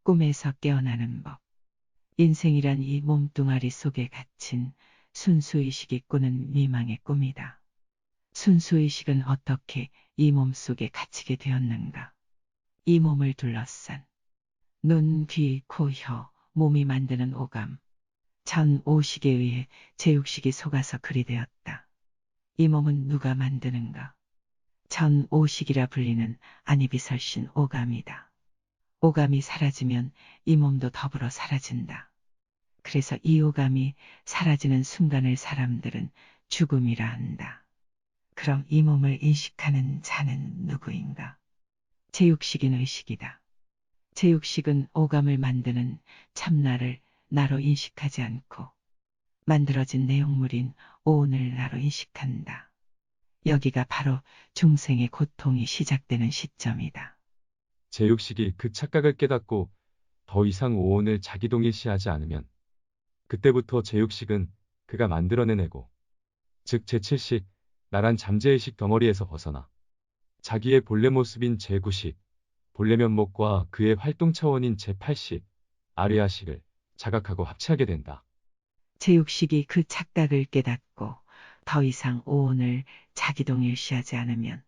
꿈에서 깨어나는 법. 인생이란 이 몸뚱아리 속에 갇힌 순수의식이 꾸는 미망의 꿈이다. 순수의식은 어떻게 이 몸 속에 갇히게 되었는가? 이 몸을 둘러싼 눈, 귀, 코, 혀, 몸이 만드는 오감, 전 오식에 의해 제6식이 속아서 그리 되었다. 이 몸은 누가 만드는가? 전 오식이라 불리는 안이비설신 오감이다. 오감이 사라지면 이 몸도 더불어 사라진다. 그래서 이 오감이 사라지는 순간을 사람들은 죽음이라 한다. 그럼 이 몸을 인식하는 자는 누구인가? 제6식인 의식이다. 제6식은 오감을 만드는 참나를 나로 인식하지 않고 만들어진 내용물인 오온을 나로 인식한다. 여기가 바로 중생의 고통이 시작되는 시점이다. 제6식이 그 착각을 깨닫고 더 이상 오온을 자기 동일시하지 않으면 그때부터 제6식은 그가 만들어낸 에고, 즉 제7식, 나란 잠재의식 덩어리에서 벗어나 자기의 본래 모습인 제9식, 본래 면목과 그의 활동 차원인 제8식, 아레아식을 자각하고 합체하게 된다. 제6식이 그 착각을 깨닫고 더 이상 오온을 자기 동일시하지 않으면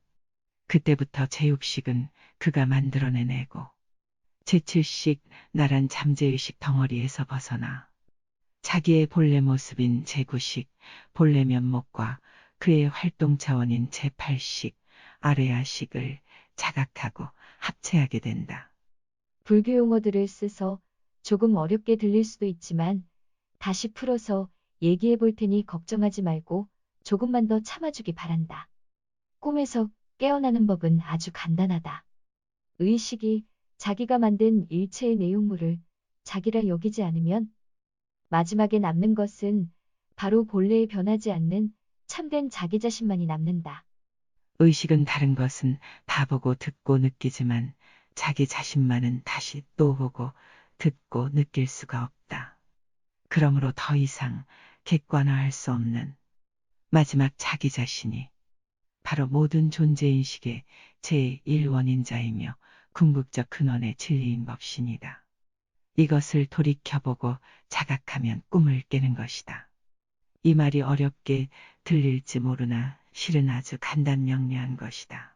그때부터 제6식은 그가 만들어내고 제7식 나란 잠재의식 덩어리에서 벗어나 자기의 본래 모습인 제9식 본래 면목과 그의 활동 차원인 제8식 아레아식을 자각하고 합체하게 된다. 불교 용어들을 써서 조금 어렵게 들릴 수도 있지만 다시 풀어서 얘기해 볼 테니 걱정하지 말고 조금만 더 참아주기 바란다. 꿈에서 깨어나는 법은 아주 간단하다. 의식이 자기가 만든 일체의 내용물을 자기라 여기지 않으면 마지막에 남는 것은 바로 본래에 변하지 않는 참된 자기 자신만이 남는다. 의식은 다른 것은 다 보고 듣고 느끼지만 자기 자신만은 다시 또 보고 듣고 느낄 수가 없다. 그러므로 더 이상 객관화할 수 없는 마지막 자기 자신이 바로 모든 존재인식의 제1원인자이며 궁극적 근원의 진리인 법신이다. 이것을 돌이켜보고 자각하면 꿈을 깨는 것이다. 이 말이 어렵게 들릴지 모르나 실은 아주 간단명료한 것이다.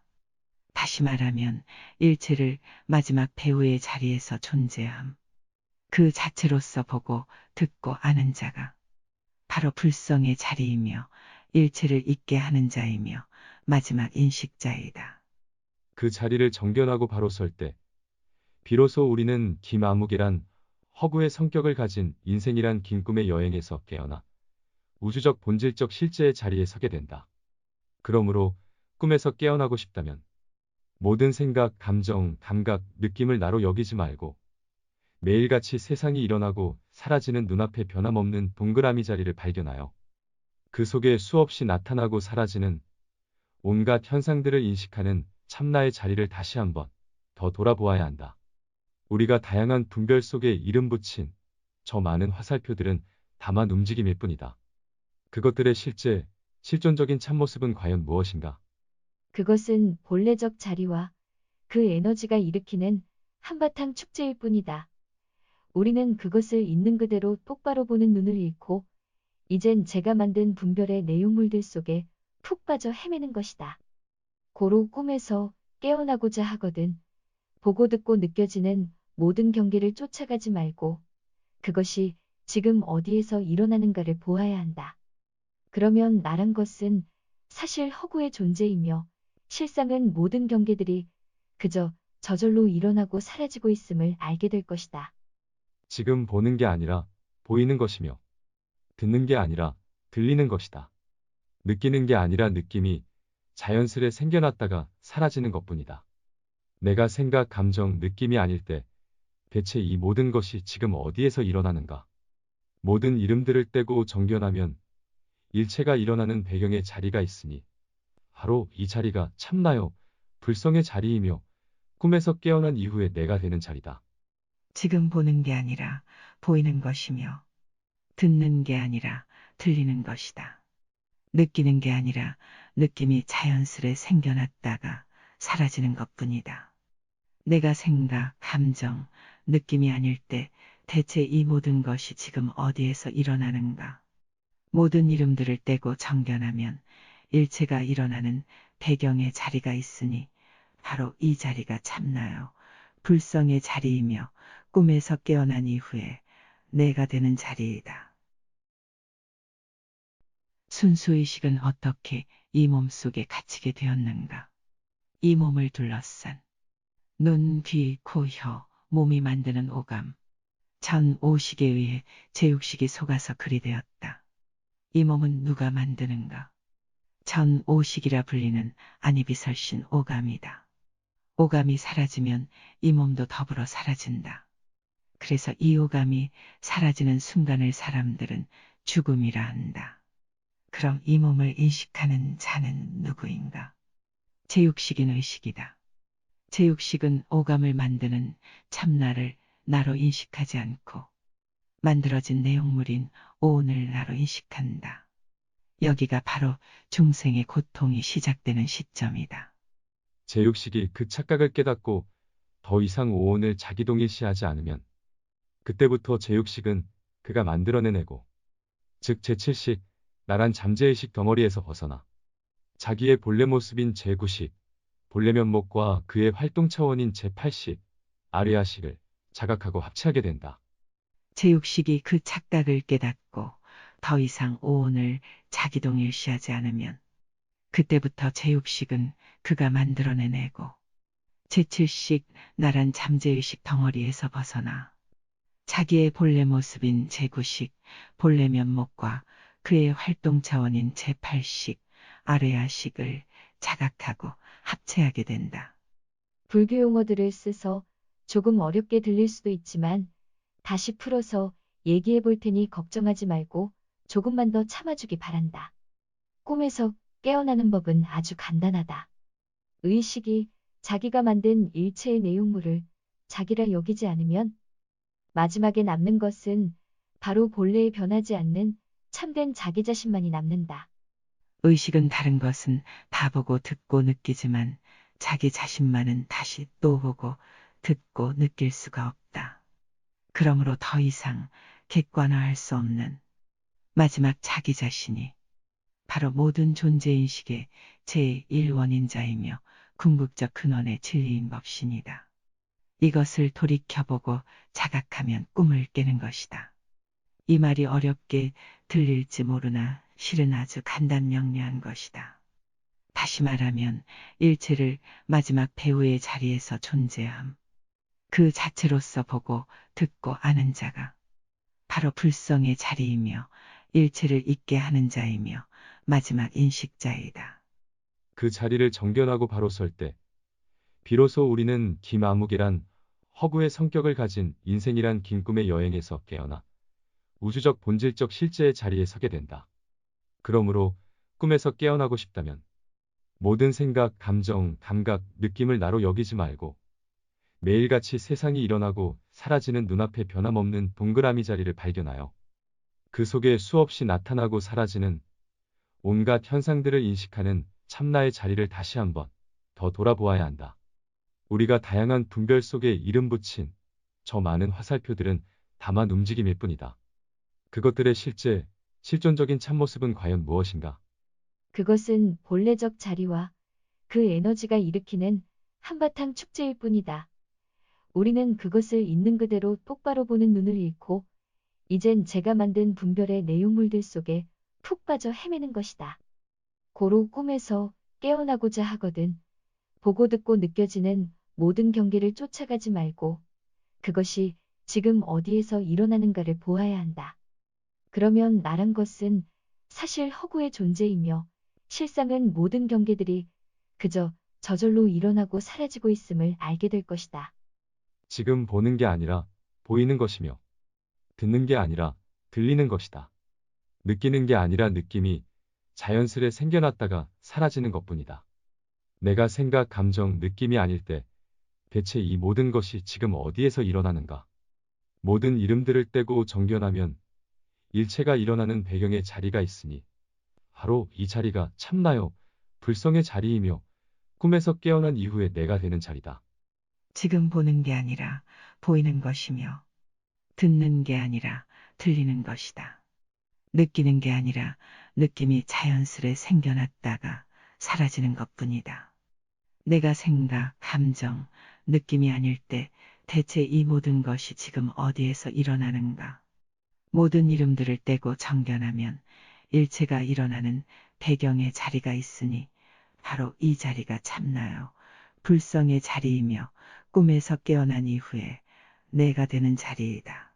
다시 말하면 일체를 마지막 배우의 자리에서 존재함. 그 자체로서 보고 듣고 아는 자가 바로 불성의 자리이며 일체를 있게 하는 자이며 마지막 인식자이다. 그 자리를 정견하고 바로 설 때, 비로소 우리는 김아무개란 허구의 성격을 가진 인생이란 긴 꿈의 여행에서 깨어나 우주적 본질적 실제의 자리에 서게 된다. 그러므로 꿈에서 깨어나고 싶다면 모든 생각, 감정, 감각, 느낌을 나로 여기지 말고 매일같이 세상이 일어나고 사라지는 눈앞의 변함없는 동그라미 자리를 발견하여 그 속에 수없이 나타나고 사라지는 온갖 현상들을 인식하는 참나의 자리를 다시 한번 더 돌아보아야 한다. 우리가 다양한 분별 속에 이름 붙인 저 많은 화살표들은 다만 움직임일 뿐이다. 그것들의 실제, 실존적인 참모습은 과연 무엇인가? 그것은 본래적 자리와 그 에너지가 일으키는 한바탕 축제일 뿐이다. 우리는 그것을 있는 그대로 똑바로 보는 눈을 잃고 이젠 제가 만든 분별의 내용물들 속에 푹 빠져 헤매는 것이다. 고로 꿈에서 깨어나고자 하거든 보고 듣고 느껴지는 모든 경계를 쫓아가지 말고 그것이 지금 어디에서 일어나는가를 보아야 한다. 그러면 나란 것은 사실 허구의 존재이며 실상은 모든 경계들이 그저 저절로 일어나고 사라지고 있음을 알게 될 것이다. 지금 보는 게 아니라 보이는 것이며 듣는 게 아니라 들리는 것이다. 느끼는 게 아니라 느낌이 자연스레 생겨났다가 사라지는 것뿐이다. 내가 생각, 감정, 느낌이 아닐 때 대체 이 모든 것이 지금 어디에서 일어나는가? 모든 이름들을 떼고 정견하면 일체가 일어나는 배경에 자리가 있으니 바로 이 자리가 참나요, 불성의 자리이며 꿈에서 깨어난 이후에 내가 되는 자리다. 지금 보는 게 아니라 보이는 것이며 듣는 게 아니라 들리는 것이다. 느끼는 게 아니라 느낌이 자연스레 생겨났다가 사라지는 것뿐이다. 내가 생각, 감정, 느낌이 아닐 때 대체 이 모든 것이 지금 어디에서 일어나는가? 모든 이름들을 떼고 정견하면 일체가 일어나는 배경의 자리가 있으니 바로 이 자리가 참나요. 불성의 자리이며 꿈에서 깨어난 이후에 내가 되는 자리이다. 순수의식은 어떻게 이 몸 속에 갇히게 되었는가? 이 몸을 둘러싼 눈, 귀, 코, 혀, 몸이 만드는 오감, 전 오식에 의해 제육식이 속아서 그리 되었다. 이 몸은 누가 만드는가? 전 오식이라 불리는 안이비설신 오감이다. 오감이 사라지면 이 몸도 더불어 사라진다. 그래서 이 오감이 사라지는 순간을 사람들은 죽음이라 한다. 그럼 이 몸을 인식하는 자는 누구인가? 제육식인 의식이다. 제육식은 오감을 만드는 참나를 나로 인식하지 않고 만들어진 내용물인 오온을 나로 인식한다. 여기가 바로 중생의 고통이 시작되는 시점이다. 제육식이 그 착각을 깨닫고 더 이상 오온을 자기 동일시하지 않으면 그때부터 제육식은 그가 만들어낸 에고, 즉 제7식, 나란 잠재의식 덩어리에서 벗어나 자기의 본래 모습인 제9식, 본래 면목과 그의 활동 차원인 제8식, 아리아식을 자각하고 합체하게 된다. 제육식이 그 착각을 깨닫고 더 이상 오온을 자기 동일시하지 않으면 그때부터 제육식은 그가 만들어내고 제7식 나란 잠재의식 덩어리에서 벗어나 자기의 본래 모습인 제9식 본래 면목과 그의 활동 차원인 제8식 아레아식을 자각하고 합체하게 된다. 불교 용어들을 써서 조금 어렵게 들릴 수도 있지만 다시 풀어서 얘기해 볼 테니 걱정하지 말고 조금만 더 참아주기 바란다. 꿈에서 깨어나는 법은 아주 간단하다. 의식이 자기가 만든 일체의 내용물을 자기라 여기지 않으면 마지막에 남는 것은 바로 본래에 변하지 않는 참된 자기 자신만이 남는다. 의식은 다른 것은 다 보고 듣고 느끼지만 자기 자신만은 다시 또 보고 듣고 느낄 수가 없다. 그러므로 더 이상 객관화할 수 없는 마지막 자기 자신이 바로 모든 존재인식의 제1원인자이며 궁극적 근원의 진리인 법신이다. 이것을 돌이켜보고 자각하면 꿈을 깨는 것이다. 이 말이 어렵게 들릴지 모르나 실은 아주 간단명료한 것이다. 다시 말하면 일체를 마지막 배우의 자리에서 존재함. 그 자체로서 보고 듣고 아는 자가 바로 불성의 자리이며 일체를 있게 하는 자이며 마지막 인식자이다. 그 자리를 정견하고 바로 설 때, 비로소 우리는 김아무개란 허구의 성격을 가진 인생이란 긴 꿈의 여행에서 깨어나 우주적 본질적 실제의 자리에 서게 된다. 그러므로 꿈에서 깨어나고 싶다면 모든 생각, 감정, 감각, 느낌을 나로 여기지 말고 매일같이 세상이 일어나고 사라지는 눈앞의 변함없는 동그라미 자리를 발견하여 그 속에 수없이 나타나고 사라지는 온갖 현상들을 인식하는 참나의 자리를 다시 한번 더 돌아보아야 한다. 우리가 다양한 분별 속에 이름 붙인 저 많은 화살표들은 다만 움직임일 뿐이다. 그것들의 실제, 실존적인 참모습은 과연 무엇인가? 그것은 본래적 자리와 그 에너지가 일으키는 한바탕 축제일 뿐이다. 우리는 그것을 있는 그대로 똑바로 보는 눈을 잃고 이젠 제가 만든 분별의 내용물들 속에 푹 빠져 헤매는 것이다. 고로 꿈에서 깨어나고자 하거든 보고 듣고 느껴지는 모든 경계를 쫓아가지 말고 그것이 지금 어디에서 일어나는가를 보아야 한다. 그러면 나란 것은 사실 허구의 존재이며 실상은 모든 경계들이 그저 저절로 일어나고 사라지고 있음을 알게 될 것이다. 지금 보는 게 아니라 보이는 것이며 듣는 게 아니라 들리는 것이다. 느끼는 게 아니라 느낌이 자연스레 생겨났다가 사라지는 것뿐이다. 내가 생각, 감정, 느낌이 아닐 때 대체 이 모든 것이 지금 어디에서 일어나는가? 모든 이름들을 떼고 정견하면 일체가 일어나는 배경의 자리가 있으니 바로 이 자리가 참나요, 불성의 자리이며 꿈에서 깨어난 이후에 내가 되는 자리다. 지금 보는 게 아니라 보이는 것이며, 듣는 게 아니라 들리는 것이다. 느끼는 게 아니라 느낌이 자연스레 생겨났다가 사라지는 것뿐이다. 내가 생각, 감정, 느낌이 아닐 때 대체 이 모든 것이 지금 어디에서 일어나는가? 모든 이름들을 떼고 정견하면 일체가 일어나는 배경의 자리가 있으니 바로 이 자리가 참나요. 불성의 자리이며 꿈에서 깨어난 이후에 내가 되는 자리이다.